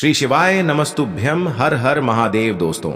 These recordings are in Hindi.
श्री शिवाय नमस्तुभ्यम। हर हर महादेव। दोस्तों,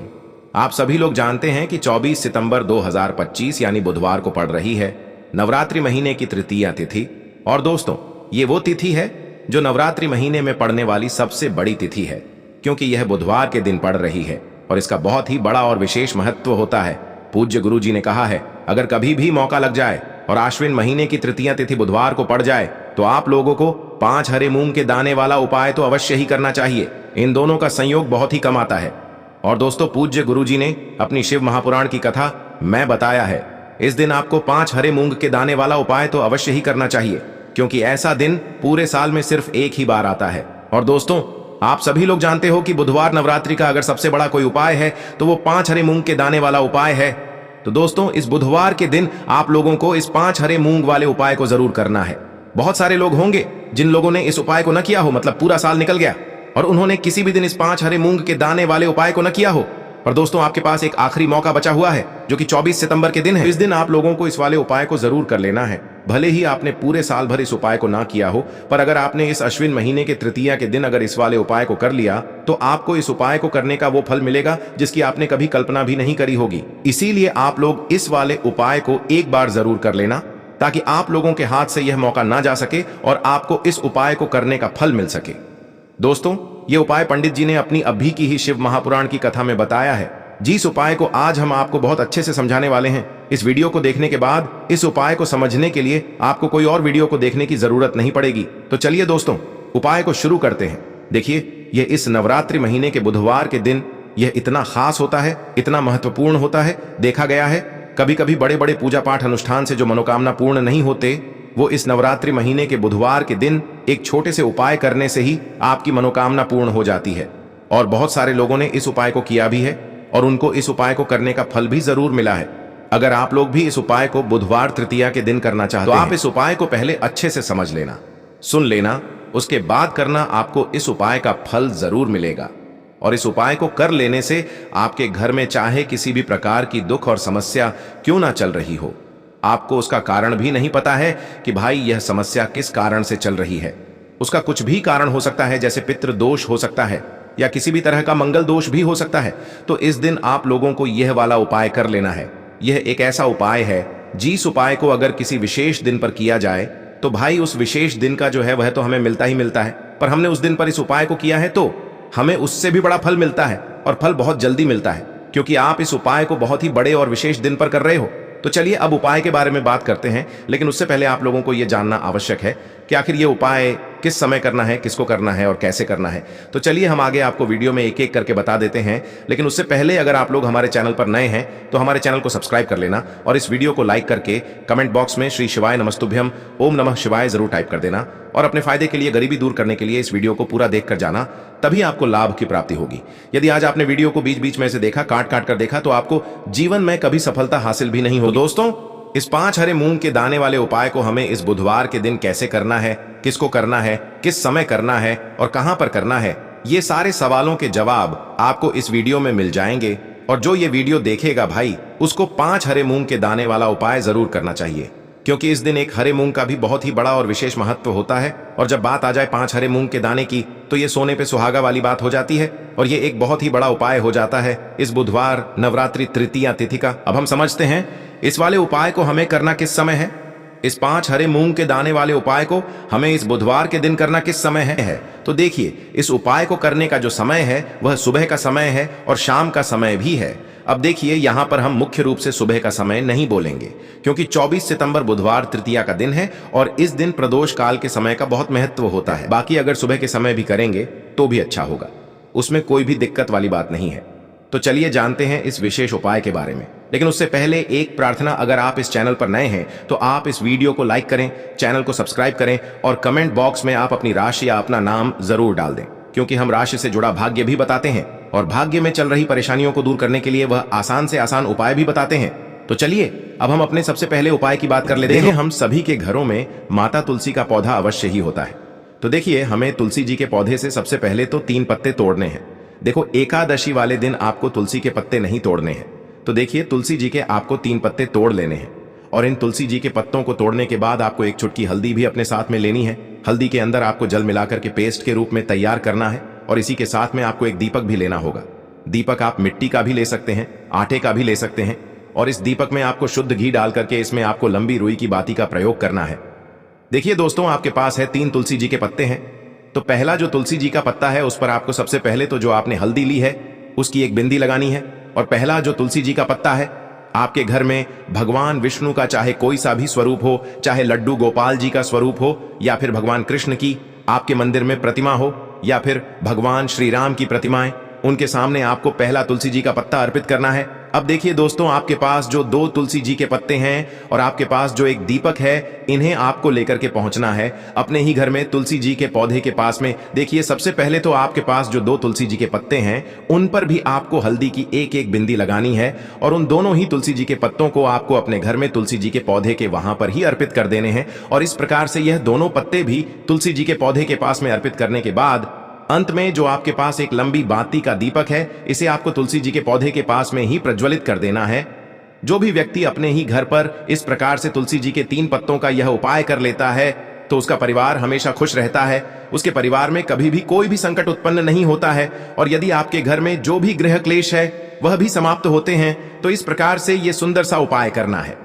आप सभी लोग जानते हैं कि 24 सितंबर 2025 यानी बुधवार को पड़ रही है नवरात्रि महीने की तृतीया तिथि। और दोस्तों, ये वो तिथि है जो नवरात्रि महीने में पड़ने वाली सबसे बड़ी तिथि है, क्योंकि यह बुधवार के दिन पड़ रही है और इसका बहुत ही बड़ा और विशेष महत्व होता है। पूज्य गुरु जी ने कहा है, अगर कभी भी मौका लग जाए और आश्विन महीने की तृतीया तिथि बुधवार को पड़ जाए तो आप लोगों को 5 हरे मूंग के दाने वाला उपाय तो अवश्य ही करना चाहिए। इन दोनों का संयोग बहुत ही कम आता है। और दोस्तों, पूज्य गुरु जी ने अपनी शिव महापुराण की कथा में बताया है, इस दिन आपको 5 हरे मूंग के दाने वाला उपाय तो अवश्य ही करना चाहिए, क्योंकि ऐसा दिन पूरे साल में सिर्फ एक ही बार आता है। और दोस्तों, आप सभी लोग जानते हो कि बुधवार नवरात्रि का अगर सबसे बड़ा कोई उपाय है तो वो 5 हरे मूंग के दाने वाला उपाय है। तो दोस्तों, इस बुधवार के दिन आप लोगों को इस 5 हरे मूंग वाले उपाय को जरूर करना है। बहुत सारे लोग होंगे जिन लोगों ने इस उपाय को न किया हो, मतलब पूरा साल निकल गया और उन्होंने किसी भी दिन इस 5 हरे मूंग के दाने वाले उपाय को न किया हो। पर दोस्तों, आपके पास एक आखिरी मौका बचा हुआ है जो कि 24 सितंबर के दिन है। इस दिन आप लोगों को इस वाले उपाय को जरूर कर लेना है। भले ही आपने पूरे साल भर इस उपाय को ना किया हो, पर अगर आपने इस अश्विन महीने के तृतीया के दिन अगर इस वाले उपाय को कर लिया तो आपको इस उपाय को करने का वो फल मिलेगा जिसकी आपने कभी कल्पना भी नहीं करी होगी। इसीलिए आप लोग इस वाले उपाय को एक बार जरूर कर लेना, ताकि आप लोगों के हाथ से यह मौका ना जा सके और आपको इस उपाय को करने का फल मिल सके। दोस्तों, ये उपाय पंडित जी ने अपनी अभी की ही शिव महापुराण की कथा में बताया है। जिस उपाय को आज हम आपको बहुत अच्छे से समझाने वाले हैं, इस वीडियो को देखने के बाद इस उपाय को समझने के लिए आपको कोई और वीडियो को देखने की जरूरत नहीं पड़ेगी। तो चलिए दोस्तों, उपाय को शुरू करते हैं। देखिए, यह इस नवरात्रि महीने के बुधवार के दिन यह इतना खास होता है, इतना महत्वपूर्ण होता है। देखा गया है कभी कभी बड़े बड़े पूजा पाठ अनुष्ठान से जो मनोकामना पूर्ण नहीं होते, वो इस नवरात्रि महीने के बुधवार के दिन एक छोटे से उपाय करने से ही आपकी मनोकामना पूर्ण हो जाती है। और बहुत सारे लोगों ने इस उपाय को किया भी है और उनको इस उपाय को करने का फल भी जरूर मिला है। अगर आप लोग भी इस उपाय को बुधवार तृतीया के दिन करना चाहते हैं तो आप इस उपाय को पहले अच्छे से समझ लेना, सुन लेना, उसके बाद करना। आपको इस उपाय का फल जरूर मिलेगा। और इस उपाय को कर लेने से आपके घर में चाहे किसी भी प्रकार की दुख और समस्या क्यों ना चल रही हो, आपको उसका कारण भी नहीं पता है कि भाई यह समस्या किस कारण से चल रही है। उसका कुछ भी कारण हो सकता है, जैसे पितृ दोष हो सकता है या किसी भी तरह का मंगल दोष भी हो सकता है। तो इस दिन आप लोगों को यह वाला उपाय कर लेना है। यह एक ऐसा उपाय है जिस उपाय को अगर किसी विशेष दिन पर किया जाए तो भाई उस विशेष दिन का जो है वह तो हमें मिलता ही मिलता है, पर हमने उस दिन पर इस उपाय को किया है तो हमें उससे भी बड़ा फल मिलता है और फल बहुत जल्दी मिलता है, क्योंकि आप इस उपाय को बहुत ही बड़े और विशेष दिन पर कर रहे हो। तो चलिए अब उपाय के बारे में बात करते हैं, लेकिन उससे पहले आप लोगों को यह जानना आवश्यक है कि आखिर यह उपाय किस समय करना है, किसको करना है और कैसे करना है। तो चलिए हम आगे आपको वीडियो में एक एक करके बता देते हैं, लेकिन उससे पहले अगर आप लोग हमारे चैनल पर नए हैं तो हमारे चैनल को सब्सक्राइब कर लेना और इस वीडियो को लाइक करके कमेंट बॉक्स में श्री शिवाय नमस्तुभ्यम ओम नमः शिवाय जरूर टाइप कर देना। और अपने फायदे के लिए, गरीबी दूर करने के लिए इस वीडियो को पूरा देखकर जाना, तभी आपको लाभ की प्राप्ति होगी। यदि आज आपने वीडियो को बीच बीच में से देखा, काट काट कर देखा, तो आपको जीवन में कभी सफलता हासिल भी नहीं हो। दोस्तों, इस 5 हरे मूंग के दाने वाले उपाय को हमें इस बुधवार के दिन कैसे करना है, किसको करना है, किस समय करना है और कहां पर करना है, ये सारे सवालों के जवाब आपको इस वीडियो में मिल जाएंगे। और जो ये वीडियो देखेगा भाई, उसको 5 हरे मूंग के दाने वाला उपाय जरूर करना चाहिए, क्योंकि इस दिन एक हरे मूंग का भी बहुत ही बड़ा और विशेष महत्व होता है। और जब बात आ जाए 5 हरे मूंग के दाने की, तो ये सोने पे सुहागा वाली बात हो जाती है और ये एक बहुत ही बड़ा उपाय हो जाता है इस बुधवार नवरात्रि तृतीया तिथि का। अब हम समझते हैं इस वाले उपाय को हमें करना किस समय है। इस 5 हरे मूंग के दाने वाले उपाय को हमें इस बुधवार के दिन करना किस समय है। तो देखिए, इस उपाय को करने का जो समय है वह सुबह का समय है और शाम का समय भी है। अब देखिए, यहां पर हम मुख्य रूप से सुबह का समय नहीं बोलेंगे, क्योंकि 24 सितंबर बुधवार तृतीया का दिन है और इस दिन प्रदोष काल के समय का बहुत महत्व होता है। बाकी अगर सुबह के समय भी करेंगे तो भी अच्छा होगा, उसमें कोई भी दिक्कत वाली बात नहीं है। तो चलिए जानते हैं इस विशेष उपाय के बारे में। लेकिन उससे पहले एक प्रार्थना, अगर आप इस चैनल पर नए हैं तो आप इस वीडियो को लाइक करें, चैनल को सब्सक्राइब करें और कमेंट बॉक्स में आप अपनी राशि या अपना नाम जरूर डाल दें, क्योंकि हम राशि से जुड़ा भाग्य भी बताते हैं और भाग्य में चल रही परेशानियों को दूर करने के लिए वह आसान से आसान उपाय भी बताते हैं। तो चलिए अब हम अपने सबसे पहले उपाय की बात कर लेते हैं। हम सभी के घरों में माता तुलसी का पौधा अवश्य ही होता है। तो देखिए, हमें तुलसी जी के पौधे से सबसे पहले तो 3 पत्ते तोड़ने हैं। देखो, एकादशी वाले दिन आपको तुलसी के पत्ते नहीं तोड़ने हैं। तो देखिए, तुलसी जी के आपको 3 पत्ते तोड़ लेने हैं और इन तुलसी जी के पत्तों को तोड़ने के बाद आपको एक चुटकी हल्दी भी अपने साथ में लेनी है। हल्दी के अंदर आपको जल मिलाकर के पेस्ट के रूप में तैयार करना है और इसी के साथ में आपको एक दीपक भी लेना होगा। दीपक आप मिट्टी का भी ले सकते हैं, आटे का भी ले सकते हैं, और इस दीपक में आपको शुद्ध घी डाल करके इसमें आपको लंबी रुई की बाती का प्रयोग करना है। देखिए दोस्तों, आपके पास है 3 तुलसी जी के पत्ते हैं। तो पहला जो तुलसी जी का पत्ता है उस पर आपको सबसे पहले तो जो आपने हल्दी ली है उसकी एक बिंदी लगानी है। और पहला जो तुलसी जी का पत्ता है, आपके घर में भगवान विष्णु का चाहे कोई सा भी स्वरूप हो, चाहे लड्डू गोपाल जी का स्वरूप हो, या फिर भगवान कृष्ण की आपके मंदिर में प्रतिमा हो, या फिर भगवान श्री राम की प्रतिमाएं, उनके सामने आपको पहला तुलसी जी का पत्ता अर्पित करना है। अब देखिए दोस्तों, आपके पास जो 2 तुलसी जी के पत्ते हैं और आपके पास जो एक दीपक है, इन्हें आपको लेकर के पहुंचना है अपने ही घर में तुलसी जी के पौधे के पास में। देखिए, सबसे पहले तो आपके पास जो 2 तुलसी जी के पत्ते हैं उन पर भी आपको हल्दी की एक एक बिंदी लगानी है, और उन दोनों ही तुलसी जी के पत्तों को आपको अपने घर में तुलसी जी के पौधे के वहां पर ही अर्पित कर देने हैं। और इस प्रकार से यह दोनों पत्ते भी तुलसी जी के पौधे के पास में अर्पित करने के बाद अंत में जो आपके पास एक लंबी बाती का दीपक है, इसे आपको तुलसी जी के पौधे के पास में ही प्रज्वलित कर देना है। जो भी व्यक्ति अपने ही घर पर इस प्रकार से तुलसी जी के 3 पत्तों का यह उपाय कर लेता है तो उसका परिवार हमेशा खुश रहता है, उसके परिवार में कभी भी कोई भी संकट उत्पन्न नहीं होता है, और यदि आपके घर में जो भी गृह क्लेश है वह भी समाप्त होते हैं। तो इस प्रकार से यह सुंदर सा उपाय करना है।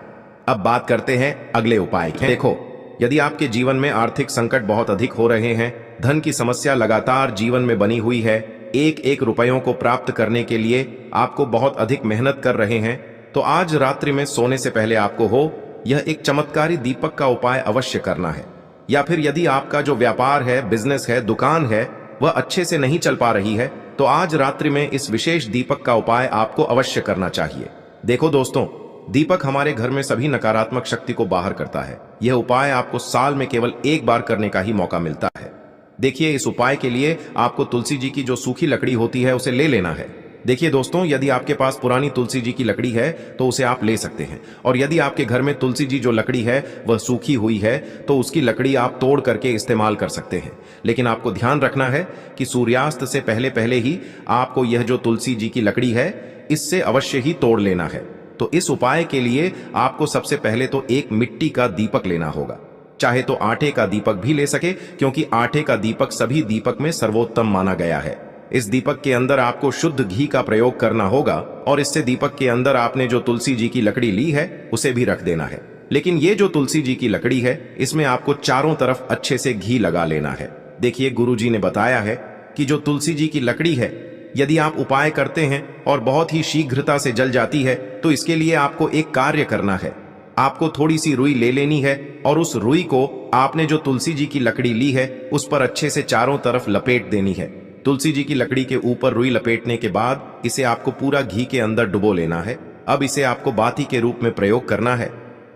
अब बात करते हैं अगले उपाय की। देखो, यदि आपके जीवन में आर्थिक संकट बहुत अधिक हो रहे हैं, धन की समस्या लगातार जीवन में बनी हुई है, एक एक रुपयों को प्राप्त करने के लिए आपको बहुत अधिक मेहनत कर रहे हैं, तो आज रात्रि में सोने से पहले आपको हो यह एक चमत्कारी दीपक का उपाय अवश्य करना है। या फिर यदि आपका जो व्यापार है, बिजनेस है, दुकान है, वह अच्छे से नहीं चल पा रही है, तो आज रात्रि में इस विशेष दीपक का उपाय आपको अवश्य करना चाहिए। देखो दोस्तों, दीपक हमारे घर में सभी नकारात्मक शक्ति को बाहर करता है। यह उपाय आपको साल में केवल एक बार करने का ही मौका मिलता है। देखिए, इस उपाय के लिए आपको तुलसी जी की जो सूखी लकड़ी होती है उसे ले लेना है। देखिए दोस्तों, यदि आपके पास पुरानी तुलसी जी की लकड़ी है तो उसे आप ले सकते हैं, और यदि आपके घर में तुलसी जी जो लकड़ी है वह सूखी हुई है तो उसकी लकड़ी आप तोड़ करके इस्तेमाल कर सकते हैं। लेकिन आपको ध्यान रखना है कि सूर्यास्त से पहले पहले ही आपको यह जो तुलसी जी की लकड़ी है इससे अवश्य ही तोड़ लेना है। तो इस उपाय के लिए आपको सबसे पहले तो एक मिट्टी का दीपक लेना होगा, चाहे तो आटे का दीपक भी ले सके, क्योंकि आटे का दीपक सभी दीपक में सर्वोत्तम माना गया है। इस दीपक के अंदर आपको शुद्ध घी का प्रयोग करना होगा, और इससे दीपक के अंदर आपने जो तुलसी जी की लकड़ी ली है उसे भी रख देना है। लेकिन ये जो तुलसी जी की लकड़ी है इसमें आपको चारों तरफ अच्छे से घी लगा लेना है। देखिए, गुरुजी ने बताया है कि जो तुलसी जी की लकड़ी है, यदि आप उपाय करते हैं और बहुत ही शीघ्रता से जल जाती है, तो इसके लिए आपको एक कार्य करना है। आपको थोड़ी सी रुई ले लेनी है, और उस रुई को आपने जो तुलसी जी की लकड़ी ली है उस पर अच्छे से चारों तरफ लपेट देनी है। तुलसी जी की लकड़ी के ऊपर रुई लपेटने के बाद इसे आपको पूरा घी के अंदर डुबो लेना है। अब इसे आपको बाती के रूप में प्रयोग करना है।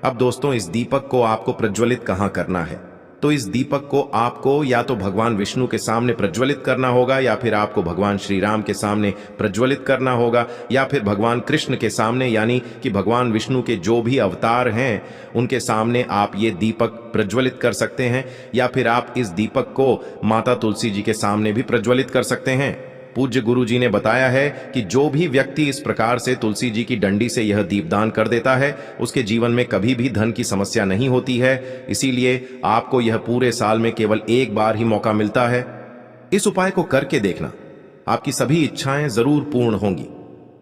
अब दोस्तों, इस दीपक को आपको प्रज्वलित कहाँ करना है? तो इस दीपक को आपको या तो भगवान विष्णु के सामने प्रज्वलित करना होगा, या फिर आपको भगवान श्री राम के सामने प्रज्वलित करना होगा, या फिर भगवान कृष्ण के सामने, यानी कि भगवान विष्णु के जो भी अवतार हैं उनके सामने आप ये दीपक प्रज्वलित कर सकते हैं। या फिर आप इस दीपक को माता तुलसी जी के सामने भी प्रज्वलित कर सकते हैं। पूज्य गुरु जी ने बताया है कि जो भी व्यक्ति इस प्रकार से तुलसी जी की डंडी से यह दीपदान कर देता है उसके जीवन में कभी भी धन की समस्या नहीं होती है। इसीलिए आपको यह पूरे साल में केवल एक बार ही मौका मिलता है। इस उपाय को करके देखना, आपकी सभी इच्छाएं जरूर पूर्ण होंगी।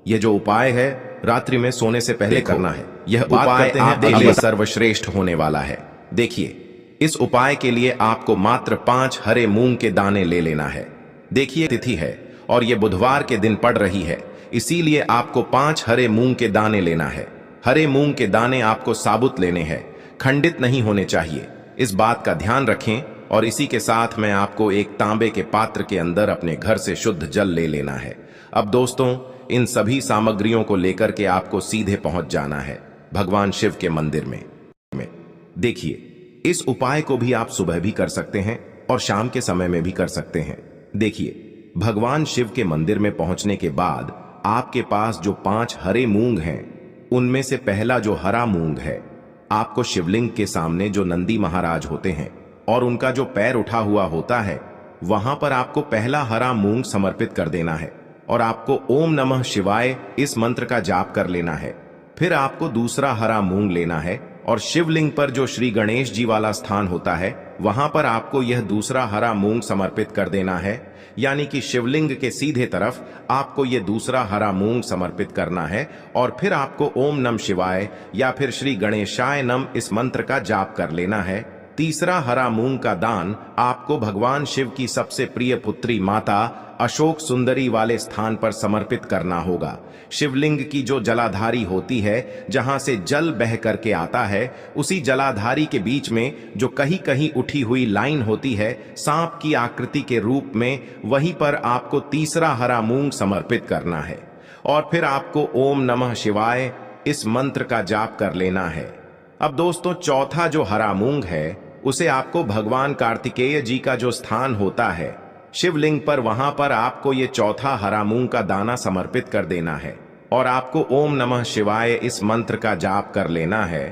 यह जो उपाय है रात्रि में सोने से पहले करना है। यह उपाय आपके लिए सर्वश्रेष्ठ होने वाला है। देखिए, इस उपाय के लिए आपको मात्र 5 हरे मूंग के दाने ले लेना है। देखिए, तिथि है और ये बुधवार के दिन पड़ रही है, इसीलिए आपको 5 हरे मूंग के दाने लेना है। हरे मूंग के दाने आपको साबुत लेने हैं, खंडित नहीं होने चाहिए। इस बात का ध्यान रखें। और इसी के साथ में आपको एक तांबे के पात्र के अंदर अपने घर से शुद्ध जल ले लेना है। अब दोस्तों, इन सभी सामग्रियों को लेकर के आपको सीधे पहुंच जाना है भगवान शिव के मंदिर में। देखिए, इस उपाय को भी आप सुबह भी कर सकते हैं और शाम के समय में भी कर सकते हैं। देखिए, भगवान शिव के मंदिर में पहुंचने के बाद आपके पास जो 5 हरे मूंग हैं, उनमें से पहला जो हरा मूंग है, आपको शिवलिंग के सामने जो नंदी महाराज होते हैं और उनका जो पैर उठा हुआ होता है, वहां पर आपको पहला हरा मूंग समर्पित कर देना है और आपको ओम नमः शिवाय इस मंत्र का जाप कर लेना है। फिर आपको दूसरा हरा मूंग लेना है और शिवलिंग पर जो श्री गणेश जी वाला स्थान होता है वहां पर आपको यह दूसरा हरा मूंग समर्पित कर देना है। यानी कि शिवलिंग के सीधे तरफ आपको यह दूसरा हरा मूंग समर्पित करना है और फिर आपको ओम नम शिवाय या फिर श्री गणेशाय नम इस मंत्र का जाप कर लेना है। तीसरा हरा मूंग का दान आपको भगवान शिव की सबसे प्रिय पुत्री माता अशोक सुंदरी वाले स्थान पर समर्पित करना होगा। शिवलिंग की जो जलाधारी होती है, जहां से जल बह करके आता है, उसी जलाधारी के बीच में जो कहीं कहीं उठी हुई लाइन होती है सांप की आकृति के रूप में, वहीं पर आपको तीसरा हरा मूंग समर्पित करना है और फिर आपको ओम नमः शिवाय इस मंत्र का जाप कर लेना है। अब दोस्तों, चौथा जो हरा मूंग है उसे आपको भगवान कार्तिकेय जी का जो स्थान होता है शिवलिंग पर, वहां पर आपको ये चौथा हरा मूंग का दाना समर्पित कर देना है और आपको ओम नमः शिवाय इस मंत्र का जाप कर लेना है।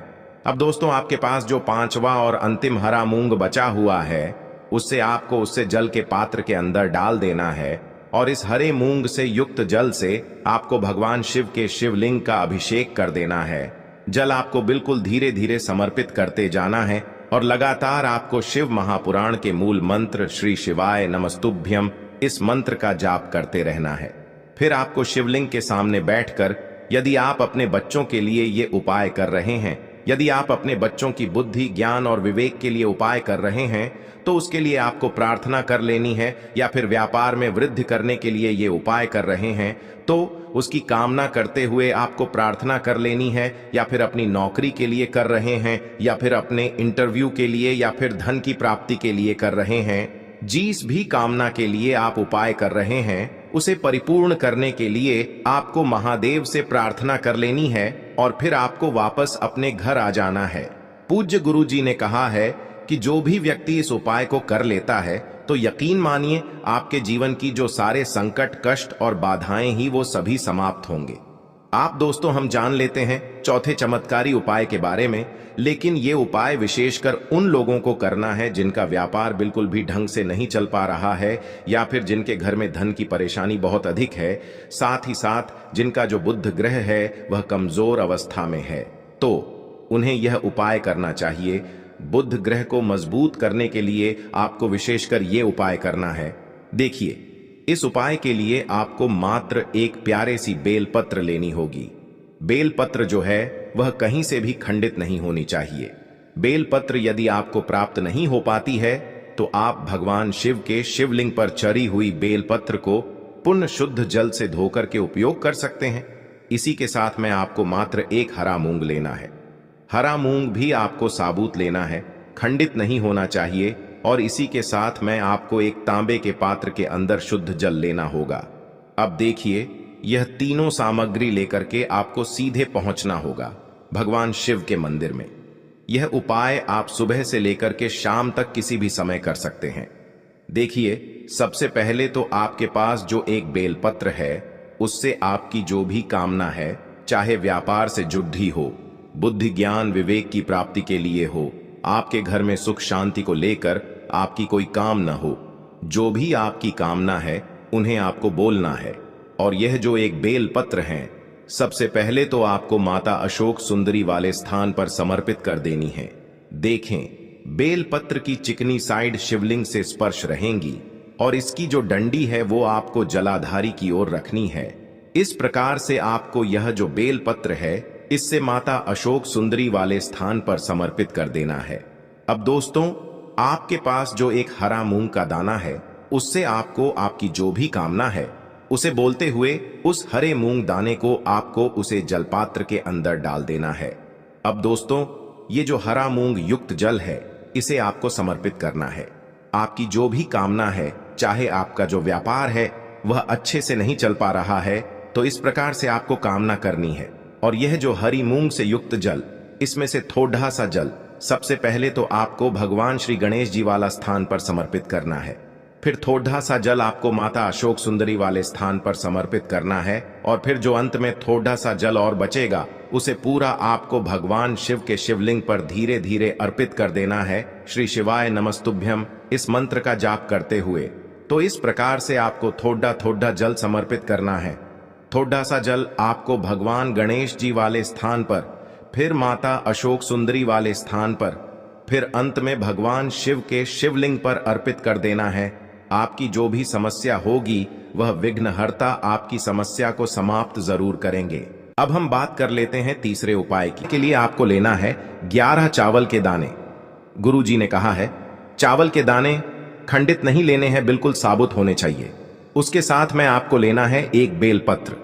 अब दोस्तों, आपके पास जो पांचवा और अंतिम हरा मूंग बचा हुआ है उससे जल के पात्र के अंदर डाल देना है और इस हरे मूंग से युक्त जल से आपको भगवान शिव के शिवलिंग का अभिषेक कर देना है। जल आपको बिल्कुल धीरे धीरे समर्पित करते जाना है और लगातार आपको शिव महापुराण के मूल मंत्र श्री शिवाय नमस्तुभ्यम इस मंत्र का जाप करते रहना है। फिर आपको शिवलिंग के सामने बैठकर, यदि आप अपने बच्चों के लिए ये उपाय कर रहे हैं, यदि आप अपने बच्चों की बुद्धि, ज्ञान और विवेक के लिए उपाय कर रहे हैं, तो उसके लिए आपको प्रार्थना कर लेनी है। या फिर व्यापार में वृद्धि करने के लिए ये उपाय कर रहे हैं तो उसकी कामना करते हुए आपको प्रार्थना कर लेनी है। या फिर अपनी नौकरी के लिए कर रहे हैं, या फिर अपने इंटरव्यू के लिए, या फिर धन की प्राप्ति के लिए कर रहे हैं, जिस भी कामना के लिए आप उपाय कर रहे हैं उसे परिपूर्ण करने के लिए आपको महादेव से प्रार्थना कर लेनी है और फिर आपको वापस अपने घर आ जाना है। पूज्य गुरु जी ने कहा है कि जो भी व्यक्ति इस उपाय को कर लेता है तो यकीन मानिए आपके जीवन की जो सारे संकट, कष्ट और बाधाएं ही वो सभी समाप्त होंगे। आप दोस्तों, हम जान लेते हैं चौथे चमत्कारी उपाय के बारे में, लेकिन ये उपाय विशेषकर उन लोगों को करना है जिनका व्यापार बिल्कुल भी ढंग से नहीं चल पा रहा है, या फिर जिनके घर में धन की परेशानी बहुत अधिक है, साथ ही साथ जिनका जो बुध ग्रह है वह कमजोर अवस्था में है, तो उन्हें यह उपाय करना चाहिए। बुध ग्रह को मजबूत करने के लिए आपको विशेषकर ये उपाय करना है। देखिए, इस उपाय के लिए आपको मात्र एक प्यारे सी बेलपत्र लेनी होगी। बेलपत्र जो है वह कहीं से भी खंडित नहीं होनी चाहिए। बेलपत्र यदि आपको प्राप्त नहीं हो पाती है तो आप भगवान शिव के शिवलिंग पर चढ़ी हुई बेलपत्र को पुण्य शुद्ध जल से धोकर के उपयोग कर सकते हैं। इसी के साथ में आपको मात्र एक हरा मूंग लेना है। हरा मूंग भी आपको साबुत लेना है, खंडित नहीं होना चाहिए। और इसी के साथ में आपको एक तांबे के पात्र के अंदर शुद्ध जल लेना होगा। अब देखिए, यह तीनों सामग्री लेकर के आपको सीधे पहुंचना होगा भगवान शिव के मंदिर में। यह उपाय आप सुबह से लेकर के शाम तक किसी भी समय कर सकते हैं। देखिए, सबसे पहले तो आपके पास जो एक बेलपत्र है उससे आपकी जो भी कामना है, चाहे व्यापार से जुड़ी हो, बुद्धि ज्ञान विवेक की प्राप्ति के लिए हो, आपके घर में सुख शांति को लेकर आपकी कोई काम न हो, जो भी आपकी कामना है उन्हें आपको बोलना है। और यह जो एक बेल पत्र है, सबसे पहले तो आपको माता अशोक सुंदरी वाले स्थान पर समर्पित कर देनी है। देखें, बेल पत्र की चिकनी साइड शिवलिंग से स्पर्श रहेंगी और इसकी जो डंडी है वो आपको जलाधारी की ओर रखनी है। इस प्रकार से आपको यह जो बेल पत्र है इससे माता अशोक सुंदरी वाले स्थान पर समर्पित कर देना है। अब दोस्तों, आपके पास जो एक हरा मूंग का दाना है उससे आपको आपकी जो भी कामना है उसे बोलते हुए उस हरे मूंग दाने को आपको उसे जलपात्र के अंदर डाल देना है। अब दोस्तों, ये जो हरा मूंग युक्त जल है इसे आपको समर्पित करना है। आपकी जो भी कामना है, चाहे आपका जो व्यापार है वह अच्छे से नहीं चल पा रहा है, तो इस प्रकार से आपको कामना करनी है। और यह जो हरी मूंग से युक्त जल, इसमें से थोड़ा सा जल सबसे पहले तो आपको भगवान श्री गणेश जी वाला स्थान पर समर्पित करना है। फिर थोड़ा सा जल आपको माता अशोक सुंदरी वाले स्थान पर समर्पित करना है। और फिर जो अंत में थोड़ा सा जल और बचेगा उसे पूरा आपको भगवान शिव के शिवलिंग पर धीरे धीरे अर्पित कर देना है, श्री शिवाय नमस्तुभ्यम इस मंत्र का जाप करते हुए। तो इस प्रकार से आपको थोड़ा थोड़ा जल समर्पित करना है। थोड़ा सा जल आपको भगवान गणेश जी वाले स्थान पर फिर माता अशोक सुंदरी वाले स्थान पर, फिर अंत में भगवान शिव के शिवलिंग पर अर्पित कर देना है। आपकी जो भी समस्या होगी वह विघ्नहर्ता आपकी समस्या को समाप्त जरूर करेंगे। अब हम बात कर लेते हैं तीसरे उपाय की। के लिए आपको लेना है 11 चावल के दाने। गुरु जी ने कहा है चावल के दाने खंडित नहीं लेने हैं, बिल्कुल साबुत होने चाहिए। उसके साथ में आपको लेना है एक बेलपत्र।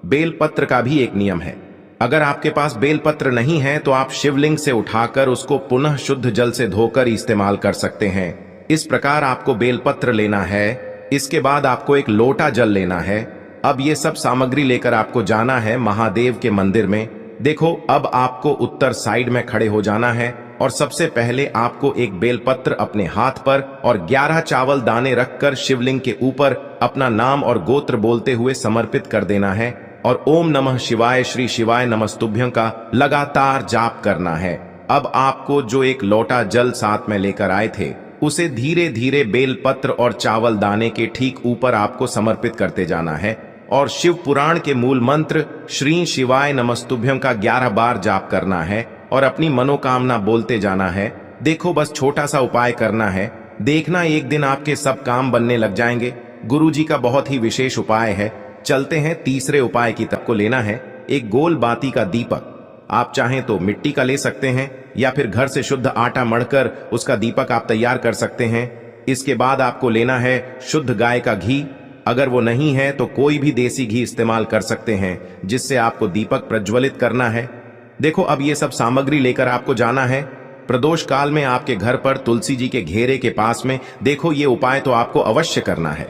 बेलपत्र का भी एक नियम है, अगर आपके पास बेलपत्र नहीं है तो आप शिवलिंग से उठाकर उसको पुनः शुद्ध जल से धोकर इस्तेमाल कर सकते हैं। इस प्रकार आपको बेलपत्र लेना है। इसके बाद आपको एक लोटा जल लेना है। अब ये सब सामग्री लेकर आपको जाना है महादेव के मंदिर में। देखो, अब आपको उत्तर साइड में खड़े हो जाना है और सबसे पहले आपको एक बेलपत्र अपने हाथ पर और 11 चावल दाने रखकर शिवलिंग के ऊपर अपना नाम और गोत्र बोलते हुए समर्पित कर देना है और ओम नमः शिवाय श्री शिवाय नमस्तुभ्यं का लगातार जाप करना है। अब आपको जो एक लोटा जल साथ में लेकर आए थे उसे धीरे धीरे बेलपत्र और चावल दाने के ठीक ऊपर आपको समर्पित करते जाना है और शिव पुराण के मूल मंत्र श्री शिवाय नमस्तुभ्यं का 11 बार जाप करना है और अपनी मनोकामना बोलते जाना है। देखो, बस छोटा सा उपाय करना है, देखना एक दिन आपके सब काम बनने लग जाएंगे। गुरु जी का बहुत ही विशेष उपाय है। चलते हैं तीसरे उपाय की तरफ। को लेना है एक गोल बाती का दीपक। आप चाहें तो मिट्टी का ले सकते हैं या फिर घर से शुद्ध आटा मढ़कर उसका दीपक आप तैयार कर सकते हैं। इसके बाद आपको लेना है शुद्ध गाय का घी। अगर वो नहीं है तो कोई भी देसी घी इस्तेमाल कर सकते हैं, जिससे आपको दीपक प्रज्वलित करना है। देखो, अब ये सब सामग्री लेकर आपको जाना है प्रदोष काल में आपके घर पर तुलसी जी के घेरे के पास में। देखो, ये उपाय तो आपको अवश्य करना है।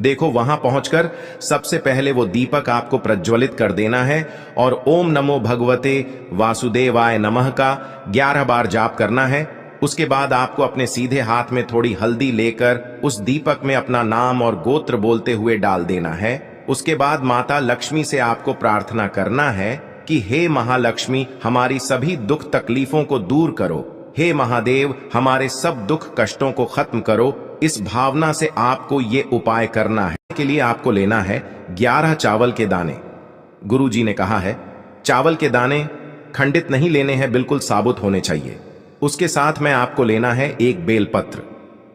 देखो, वहां पहुंचकर सबसे पहले वो दीपक आपको प्रज्वलित कर देना है और ओम नमो भगवते वासुदेवाय नमः का 11 बार जाप करना है। उसके बाद आपको अपने सीधे हाथ में थोड़ी हल्दी लेकर उस दीपक में अपना नाम और गोत्र बोलते हुए डाल देना है। उसके बाद माता लक्ष्मी से आपको प्रार्थना करना है कि हे महालक्ष्मी, हमारी सभी दुख तकलीफों को दूर करो। हे महादेव, हमारे सब दुख कष्टों को खत्म करो। इस भावना से आपको ये उपाय करना है। के लिए आपको लेना है 11 चावल के दाने। गुरु जी ने कहा है चावल के दाने खंडित नहीं लेने हैं, बिल्कुल साबुत होने चाहिए। उसके साथ में आपको लेना है एक बेलपत्र।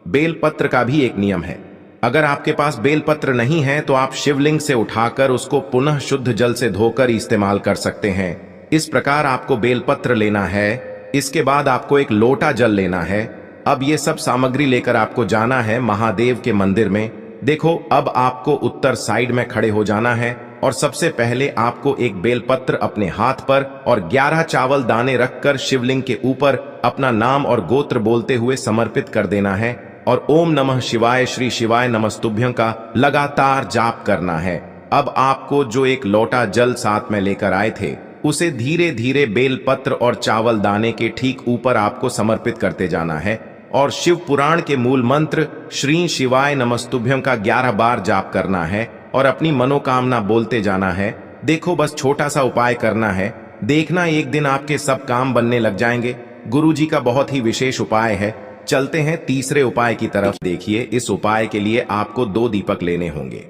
बेलपत्र का भी एक नियम है, अगर आपके पास बेलपत्र नहीं है तो आप शिवलिंग से उठाकर उसको पुनः शुद्ध जल से धोकर इस्तेमाल कर सकते हैं। इस प्रकार आपको बेलपत्र लेना है। इसके बाद आपको एक लोटा जल लेना है। अब ये सब सामग्री लेकर आपको जाना है महादेव के मंदिर में। देखो, अब आपको उत्तर साइड में खड़े हो जाना है और सबसे पहले आपको एक बेलपत्र अपने हाथ पर और 11 चावल दाने रखकर शिवलिंग के ऊपर अपना नाम और गोत्र बोलते हुए समर्पित कर देना है और ओम नमः शिवाय श्री शिवाय नमस्तुभ्यं का लगातार जाप करना है। अब आपको जो एक लोटा जल साथ में लेकर आए थे उसे धीरे धीरे बेलपत्र और चावल दाने के ठीक ऊपर आपको समर्पित करते जाना है और शिव पुराण के मूल मंत्र श्री शिवाय नमस्तुभ्यं का 11 बार जाप करना है और अपनी मनोकामना बोलते जाना है। देखो, बस छोटा सा उपाय करना है, देखना एक दिन आपके सब काम बनने लग जाएंगे। गुरु जी का बहुत ही विशेष उपाय है। चलते हैं तीसरे उपाय की तरफ। देखिए, इस उपाय के लिए आपको 2 दीपक लेने होंगे।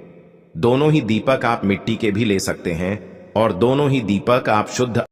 दोनों ही दीपक आप मिट्टी के भी ले सकते हैं और दोनों ही दीपक आप शुद्ध